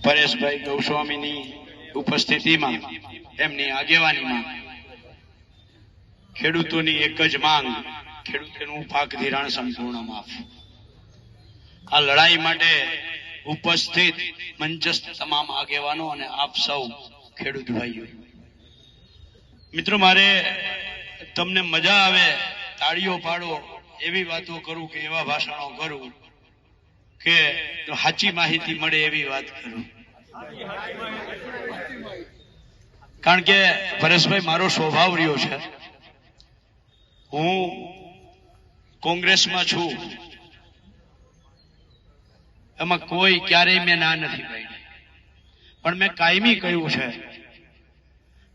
પરેશભાઈ ગૌસ્વામીની ઉપસ્થિતિમાં એમની આગેવાનીમાં ખેડૂતોની એક જ માંગ, ખેડૂતોનું પાક ધિરાણ સંપૂર્ણ માફ. આ લડાઈ માટે ઉપસ્થિત મંચસ્થ તમામ આગેવાનો અને આપ સૌ ખેડૂત ભાઈઓ, મિત્રો, મારે તમને મજા આવે, તાળીઓ પાડો એવી વાતો કરું કે એવા ભાષણો કરું કે સાચી માહિતી મળે એવી વાત કરું. કારણ કે પરેશભાઈ, મારો સ્વભાવ રહ્યો છે, હું કોંગ્રેસમાં છું, એમાં કોઈ ક્યારેય મેં ના નથી પાડી, પણ મેં કાયમી કહ્યું છે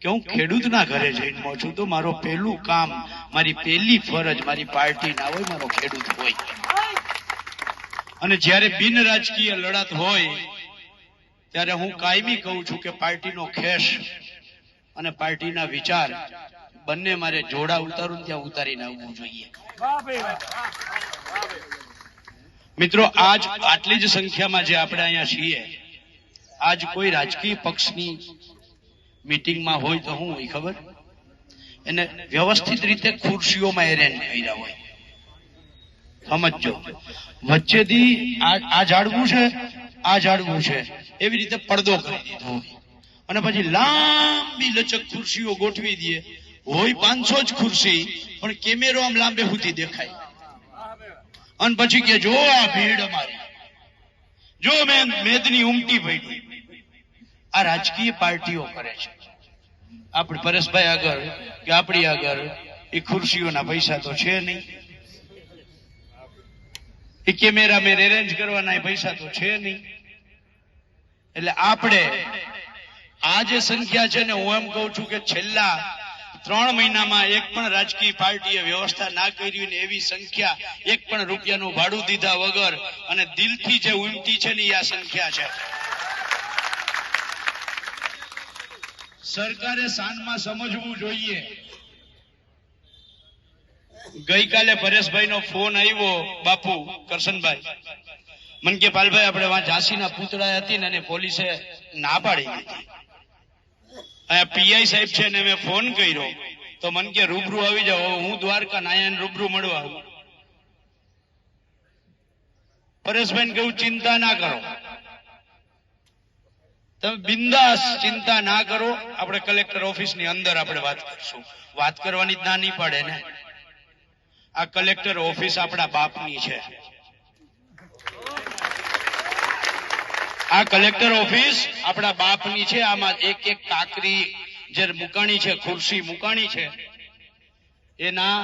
કે હું ખેડૂતના ઘરે જન્મો છું તો મારો પહેલું કામ, મારી પહેલી ફરજ મારી પાર્ટી ના હોય, મારો ખેડૂત હોય. અને જ્યારે બિન રાજકીય લડત હોય ત્યારે હું કાયમી કહું છું કે પાર્ટીનો ખેસ અને પાર્ટીના વિચાર બંને મારે જોડા ઉતારું ત્યાં ઉતારીને આવવું જોઈએ. મિત્રો, આજ આટલી જ સંખ્યામાં જે આપણે અહીંયા છીએ, આજ કોઈ રાજકીય પક્ષની મીટિંગમાં હોય તો શું હોય ખબર? એને વ્યવસ્થિત રીતે ખુરશીઓમાં એરેન્જ કર્યા હોય. સમજો, વચ્ચેથી આ ઝાડવું છે, આ ઝાડવું છે, એવી રીતે પડદો કરી દીધો હોય, અને પછી લાંબી લચક ખુરશીઓ ગોઠવી દે હોય. 500 જ ખુરશી, પણ કેમેરો આમ લાંબે સુધી દેખાય, અને પછી કે જો આ ભીડ અમારી, જો મેદની ઉમટી પડી. આ રાજકીય પાર્ટીઓ કરે છે. આપણે પરેશભાઈ આગળ કે આપણી આગળ એ ખુરશીઓના પૈસા તો છે નહીં, એ કેમેરામેન એરેન્જ કરવાના પૈસા તો છે નહીં. એટલે આપણે આ જે સંખ્યા છે ને, હું એમ કઉ છું કે છેલ્લા 3 મહિનામાં એક પણ રાજકીય પાર્ટીએ વ્યવસ્થા ના કરી ને એવી સંખ્યા, એક પણ રૂપિયાનું ભાડું દીધા વગર અને દિલથી જે ઉમટી છે ને, આ સંખ્યા છે. સરકારે સાનમાં સમજવું જોઈએ. ગઈકાલે પરેશભાઈ નો ફોન આવ્યો, બાપુ કરશનભાઈ, મન કે પાલભાઈ આપણે વાં ઝાંસીના પૂતળા હતી ને પોલીસે ના પાડી દીધી. અહીંયા પીઆઈ સાહેબ છે ને મેં ફોન કર્યો તો મન કે રૂબરૂ આવી જાઓ. હું દ્વારકા નાયન રૂબરૂ મળવા આવું. પરેશભાઈ કહ્યું ચિંતા ના કરો, તમે બિંદાસ ચિંતા ના કરો, આપણે કલેક્ટર ઓફિસની અંદર આપણે વાત કરશું. વાત કરવાની જ ના નહીં પડે ને. આ કલેક્ટર ઓફિસ આપણા બાપની છે. આ કલેક્ટર ઓફિસ આપણા બાપની છે. આમાં એક એક કાકરી જે મુકાણી છે, ખુરશી મુકાણી છે, એના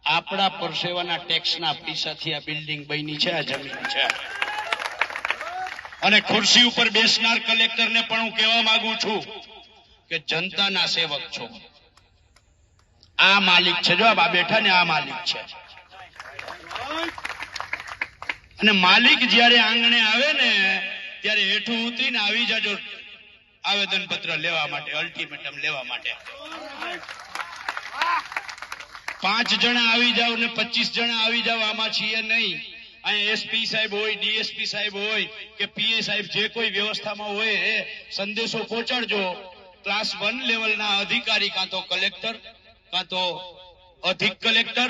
આપણા પરસેવાના ટેક્સના પૈસાથી આ બિલ્ડિંગ બની છે, આ જમીન છે. અને ખુરશી ઉપર બેસનાર કલેક્ટરને પણ હું કહેવા માંગુ છું કે જનતાના સેવક છો. આ માલિક છે, જો આ બેઠા ને આ માલિક છે. અને માલિક જયારે આંગણે આવે ને ત્યારે હેઠું ઉતરીને આવી જાજો આવેદન પત્ર લેવા માટે, અલ્ટિમેટમ લેવા માટે. 5 જણા આવી જાવ ને 25 જણા આવી જાવ, આમાં છીએ નહીં. અહીંયા એસપી સાહેબ હોય, ડીએસપી સાહેબ હોય કે પીએ સાહેબ, જે કોઈ વ્યવસ્થામાં હોય એ સંદેશો પહોંચાડજો. ક્લાસ 1 લેવલના અધિકારી, કાં તો કલેક્ટર, કાં તો અધિક કલેક્ટર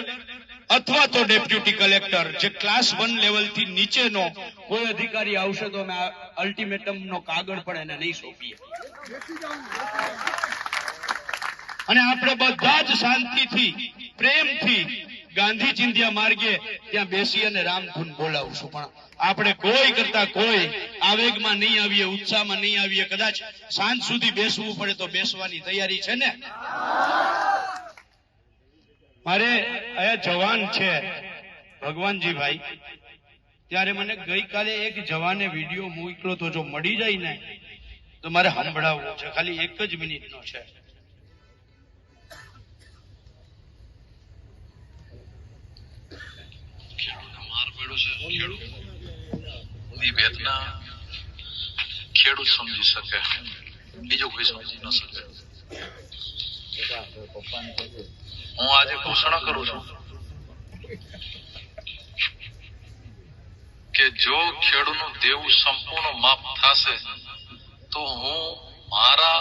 અથવા તો ડેપ્યુટી કલેક્ટર, જે ક્લાસ 1 લેવલથી નીચેનો કોઈ અધિકારી આવશે તો અમે અલ્ટિમેટમનો કાગળ પણ એને નહીં સોંપીએ. અને આપણે બધા જ શાંતિથી, પ્રેમથી ગાંધી ચિંધ્યા માર્ગે ત્યાં બેસી અને રામધૂન બોલાવશું. પણ આપણે કોઈ કરતા કોઈ આવેગમાં નહીં આવીએ, ઉત્સાહમાં નહીં આવીએ. કદાચ સાંજ સુધી બેસવું પડે તો બેસવાની તૈયારી છે ને. મારે અહીંયા જવાન છે ભગવાનજીભાઈ, ત્યારે મને ગઈકાલે એક જવાને વિડીયો મોકલ્યો તો, જો મળી જાય ને તો મારે સંભળાવવો છે. ખાલી 1 જ મિનિટનો છે. ખેડૂત સમજી શકે, બીજો કોઈ સમજી ન શકે. હું આજે ઘોષણા કરું છું કે જો ખેડૂતનું દેવું સંપૂર્ણ માફ થશે તો હું મારા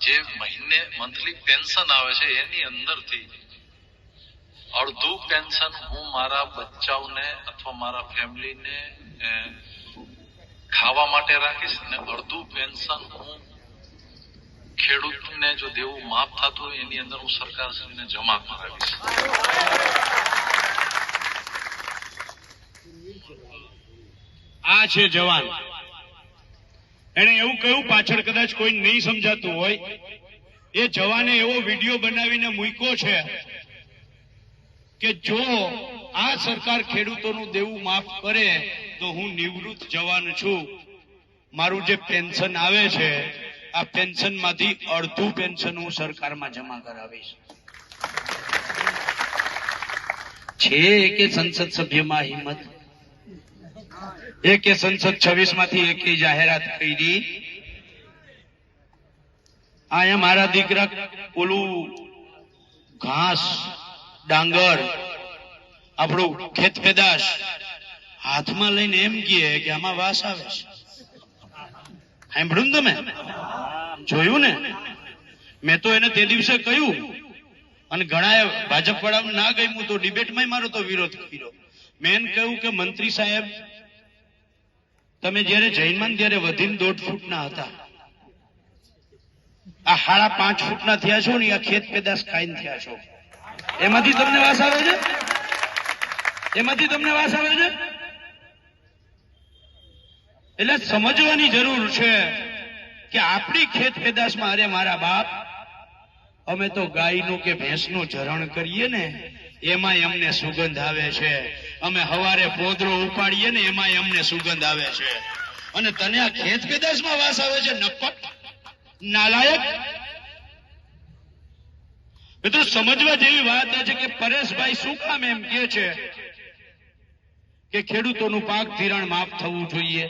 જે મહિને મંથલી પેન્શન આવે છે એની અંદરથી અડધું પેન્શન હું મારા બચ્ચાઓને અથવા મારા ફેમિલીને ખાવા માટે રાખીશ અને અડધું પેન્શન હું ખેડૂતને જો દેવું માફ થતું હોય એની અંદર હું સરકારશ્રીને જમા કરાવીશ. આ છે જવાન. એને એવું કહ્યું, પાછળ કદાચ કોઈ નહીં સમજાતું હોય, એ જવાને એવો વિડીયો બનાવીને મૂક્યો છે કે જો આ સરકાર ખેડૂતોનું દેવું માફ કરે તો હું નિવૃત્ત જવાન છું, મારું જે પેન્શન આવે છે આ પેન્શનમાંથી અડધું પેન્શન હું સરકારમાં જમા કરાવીશ. છે કે સંસદ સભ્યમાં હિંમત? એકે સંસદ 26 માંથી એકે જાહેરાત કરી. અહીંયા મારા દીકરા ઓલું ઘાસ, ડાંગર, આપણું ખેત પેદાશ હાથમાં લઈને એમ કહે કે આમાં વાસ આવે છે. સાંભળ્યું ને? તમે જોયું ને? મેં તો એને તે દિવસે કહ્યું, અને ઘણા ભાજપ વાળાને ના ગમ્યું તો ડિબેટમાં મારો તો વિરોધ કર્યો. મેં એમ કહ્યું કે મંત્રી સાહેબ, તમે જયારે જૈનમાં ત્યારે વધીને 1.5 ફૂટના હતા, આ 5.5 ફૂટના થયા છો ને, આ ખેત પેદાશ ખાઈને થયા છો. એમાંથી તમને વાસ આવે છે? એમાંથી તમને વાસ આવે છે? એટલે સમજવાની જરૂર છે કે આપણી ખેત પેદાશમાં, અરે મારા બાપ, અમે તો ગાયનું કે ભેંસનું ચરણ કરીએ ને એમાં અમને સુગંધ આવે છે, અમે હવારે પોદરો ઉપાડીએ ને એમાં અમને સુગંધ આવે છે, અને તને આ ખેત પેદાશમાં વાસ આવે છે? નપટ, નાલાયક. મિત્રો, સમજવા જેવી વાત છે કે પરેશભાઈ શું કામ એમ કે છે કે ખેડૂતોનું પાક ધિરાણ માફ થવું જોઈએ.